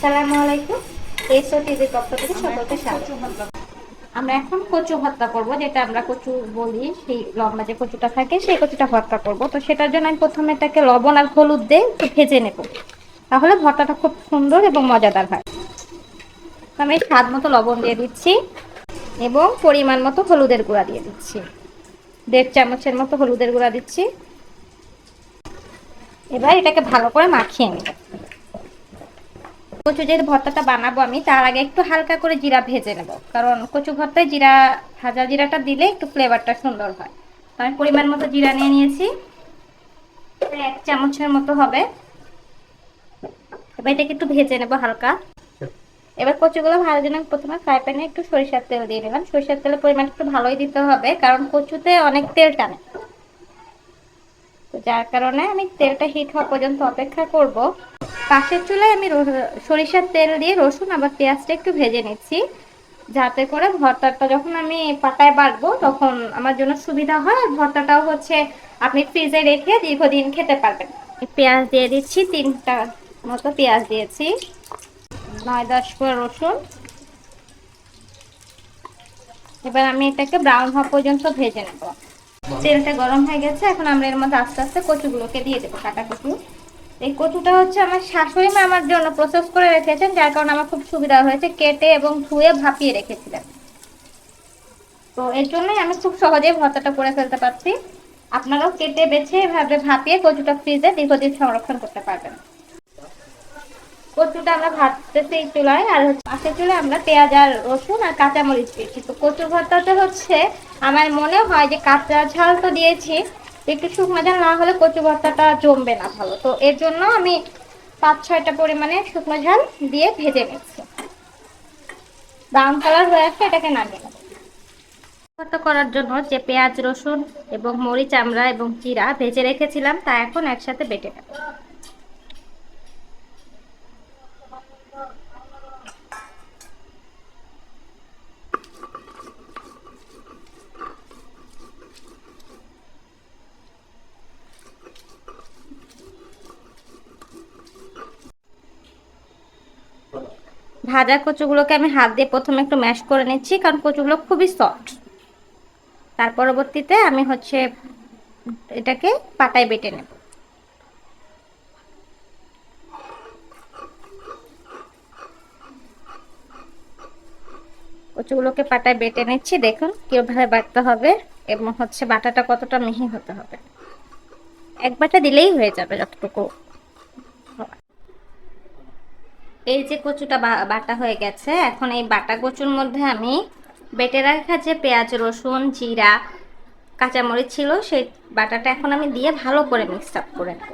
আসসালামু আলাইকুম। এসও টিভির পক্ষ থেকে সকলকে স্বাগত। আমরা এখন কচু ভর্তা করব, যেটা আমরা কচু বলি, সেই লম্বা যে কচুটা থাকে সেই কচুটা ভর্তা করব। তো সেটার জন্য আমি প্রথমে এটাকে লবণ আর হলুদ দিয়ে একটু ভেজে নেব, তাহলে ভর্তাটা খুব সুন্দর এবং মজাদার হয়। আমি স্বাদ মতো লবণ দিয়ে দিচ্ছি এবং পরিমাণ মতো হলুদের গুঁড়া দিয়ে দিচ্ছি। 1.5 চামচের মতো হলুদের গুঁড়া দিচ্ছি। এবার এটাকে ভালো করে মাখিয়ে নেব। কচু যে ভর্তাটা বানাবো আমি, তার আগে একটু হালকা করে জিরা ভেজে নেব, কারণ কচু ভর্তায় জিরা, ভাজা জিরাটা দিলে একটু ফ্লেভারটা সুন্দর হয়। আমি পরিমাণ মতো জিরা নিয়ে নিয়েছি, 1 চামচের মতো হবে। এবার এটাকে একটু ভেজে নেব হালকা। এবার কচুগুলো ভাজার জন্য প্রথমে ফ্রাই প্যানে একটু সরিষার তেল দিয়ে নিলাম। সরিষার তেলের পরিমাণ একটু ভালোই দিতে হবে, কারণ কচুতে অনেক তেল টানে। তো যার কারণে আমি তেলটা হিট হওয়া পর্যন্ত অপেক্ষা করব। পাশের চুলায় আমি সরিষার তেল দিয়ে রসুন আবার পেঁয়াজটা একটু ভেজে নিচ্ছি, যাতে করে ভর্তাটা যখন আমি পাটায় বাটবো তখন আমার জন্য সুবিধা হয়। আর ভর্তাটাও হচ্ছে আপনি ফ্রিজে রেখে দীর্ঘদিন খেতে পারবেন। পেঁয়াজ দিয়ে দিচ্ছি, 3টা মতো পেঁয়াজ দিয়েছি, 9-10 কোয়া রসুন। এবার আমি এটাকে ব্রাউন হওয়া পর্যন্ত ভেজে নেব। তেলটা গরম হয়ে গেছে, এখন আমরা এর মধ্যে আস্তে আস্তে কচুগুলোকে দিয়ে দেবো, কাটা কচু। এই কচুটা হচ্ছে আমার শাশুড়ি মা আমার জন্য প্রসেস করে রেখেছেন, যার কারণে আমার খুব সুবিধা হয়েছে, কেটে এবং ধুয়ে ভাপিয়ে রেখেছিলেন। তো এর জন্যই আমি খুব সহজেই ভর্তাটা করে ফেলতে পারছি। আপনারাও কেটে বেছে এভাবে ভাপিয়ে কচুটা ফ্রিজে দীর্ঘদিন সংরক্ষণ করতে পারবেন। কচুটা আমরা ভাজতেছি এই চুলায়, আর পাশের চুলায় আমরা পেঁয়াজ আর রসুন আর কাঁচামরিচ দিয়েছি। তো কচু ভর্তাটা হচ্ছে আমার মনে হয় যে কাঁচা ঝাল তো দিয়েছি, একটু শুকনো ঝাল না হলে কচু ভর্তাটা জমবে না ভালো। তো এর জন্য আমি 5-6টা পরিমাণে শুকনো ঝাল দিয়ে ভেজে নিচ্ছি। ব্রাউন কালার হয়ে আসছে, এটাকে নামিয়ে নেব। ভর্তা করার জন্য যে পেঁয়াজ, রসুন এবং মরিচ আমরা এবং জিরা ভেজে রেখেছিলাম, তা এখন একসাথে বেটে নেব। ভাজা কচুগুলোকে আমি হাত দিয়ে প্রথমে একটু ম্যাশ করে নিচ্ছি, কারণ কচুগুলো খুবই সফট। তার পরবর্তীতে আমি হচ্ছে এটাকে পাটায় বেটে নেব। কচুগুলোকে পাটায় বেটে নিচ্ছি, দেখুন কিভাবে বাটতে হবে এবং হচ্ছে বাটাটা কতটা মিহি হতে হবে। এক বাটা দিলেই হয়ে যাবে যতটুকু। এই যে কচুটা বাটা হয়ে গেছে, এখন এই বাটা কচুর মধ্যে আমি বেটে রাখা যে পেঁয়াজ, রসুন, জিরা, কাঁচামরিচ ছিল, সেই বাটাটা এখন আমি দিয়ে ভালো করে মিক্স আপ করে নেব।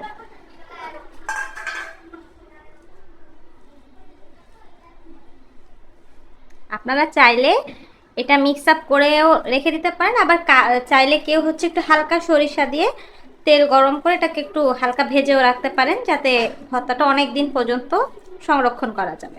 আপনারা চাইলে এটা মিক্স আপ করেও রেখে দিতে পারেন, আবার চাইলে কেউ হচ্ছে একটু হালকা সরিষা দিয়ে তেল গরম করে এটাকে একটু হালকা ভেজেও রাখতে পারেন, যাতে ভর্তাটা অনেক দিন পর্যন্ত সংরক্ষণ করা যাবে।